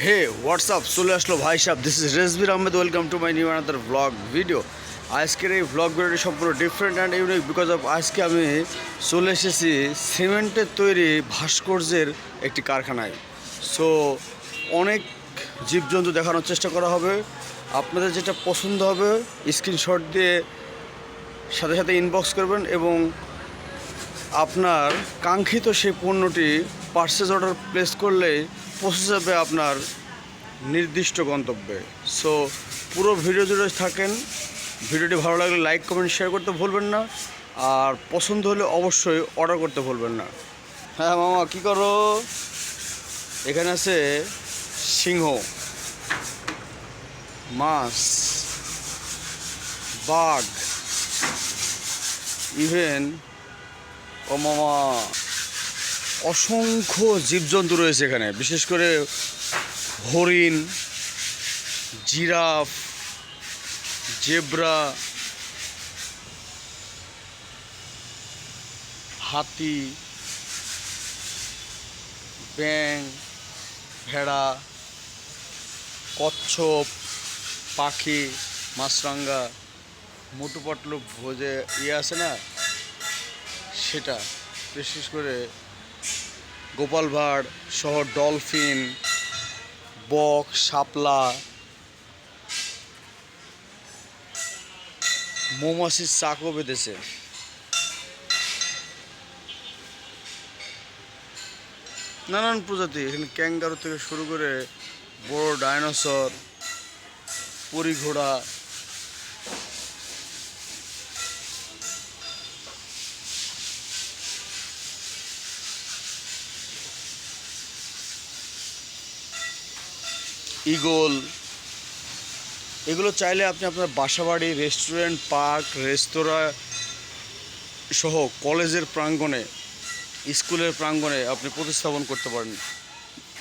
হে WhatsApp চলে আসলো ভাই সাহেব, this is Rezbir Ahmed. Welcome to my new another blog video. আজকের এই ব্লগ ভিডিওটি সম্পূর্ণ different and unique because of আজকে আমি চলে এসেছি সিমেন্টের তৈরি ভাস্কর্যের একটি কারখানায়। সো অনেক জীবজন্তু দেখানোর চেষ্টা করা হবে। আপনাদের যেটা পছন্দ হবে স্ক্রিনশট দিয়ে সাথে সাথে ইনবক্স করবেন এবং আপনার কাঙ্ক্ষিত সেই পণ্যটি পার্সেস অর্ডার প্লেস করলেই পৌঁছে যাবে আপনার নির্দিষ্ট গন্তব্যে। সো পুরো ভিডিও জুড়ে থাকেন। ভিডিওটি ভালো লাগলে লাইক কমেন্ট শেয়ার করতে ভুলবেন না, আর পছন্দ হলে অবশ্যই অর্ডার করতে ভুলবেন না। হ্যাঁ মামা, কী করো? এখানে আছে সিংহ, মাছ, বাঘ, ইভেন ও মামা অসংখ্য জীবজন্তু রয়েছে এখানে, বিশেষ করে হরিণ, জিরাফ, জেব্রা, হাতি, ব্যাঙ, ভেড়া, কচ্ছপ, পাখি, মাছরাঙা, মোটু পাতলু ভোজে আছে না, সেটা, বিশেষ করে গোপাল ভাঁড় সহ ডলফিন, বক, শাপলা, মৌমাছির চাকও বেঁধেছে। নানান প্রজাতি এখানে, ক্যাঙ্গারু থেকে শুরু করে বড় ডাইনোসর, পরিঘোড়া, ঈগল। এগুলো চাইলে আপনি আপনার বাসাবাড়ি, রেস্টুরেন্ট, পার্ক, রেস্তোরাঁ সহ কলেজের প্রাঙ্গণে, স্কুলের প্রাঙ্গণে আপনি প্রতিস্থাপন করতে পারেন।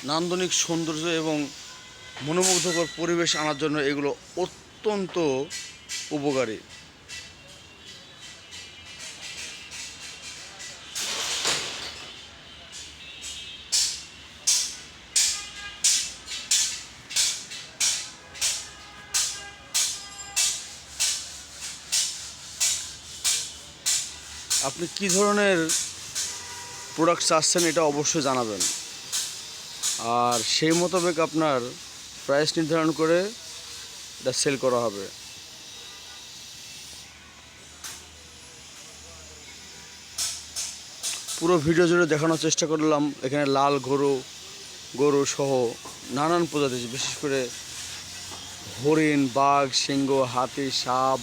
নান্দনিক সৌন্দর্য এবং মনোমুগ্ধকর পরিবেশ আনার জন্য এগুলো অত্যন্ত উপকারী। আপনি কী ধরনের প্রোডাক্ট চাচ্ছেন এটা অবশ্যই জানাবেন, আর সেই মোতাবেক আপনার প্রাইস নির্ধারণ করে এটা সেল করা হবে। পুরো ভিডিও জুড়ে দেখানোর চেষ্টা করলাম। এখানে লাল গরু সহ নানান প্রজাতি, বিশেষ করে হরিণ, বাঘ, সিংহ, হাতি, সাপ,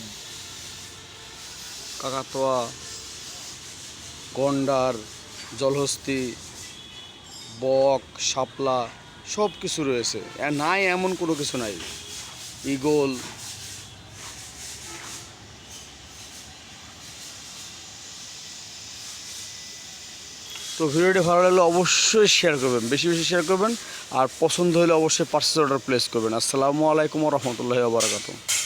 কাকাতুয়া, গন্ডার, জলহস্তী, বক, শাপলা, সব কিছু রয়েছে। নাই এমন কোনো কিছু নাই। ঈগল। তো ভিডিওটি ভালো লাগলে অবশ্যই শেয়ার করবেন, বেশি বেশি শেয়ার করবেন, আর পছন্দ হলে অবশ্যই পার্সেল অর্ডার প্লেস করবেন। আসসালামু আলাইকুম ওয়া রাহমাতুল্লাহি ওয়া বারাকাতুহু।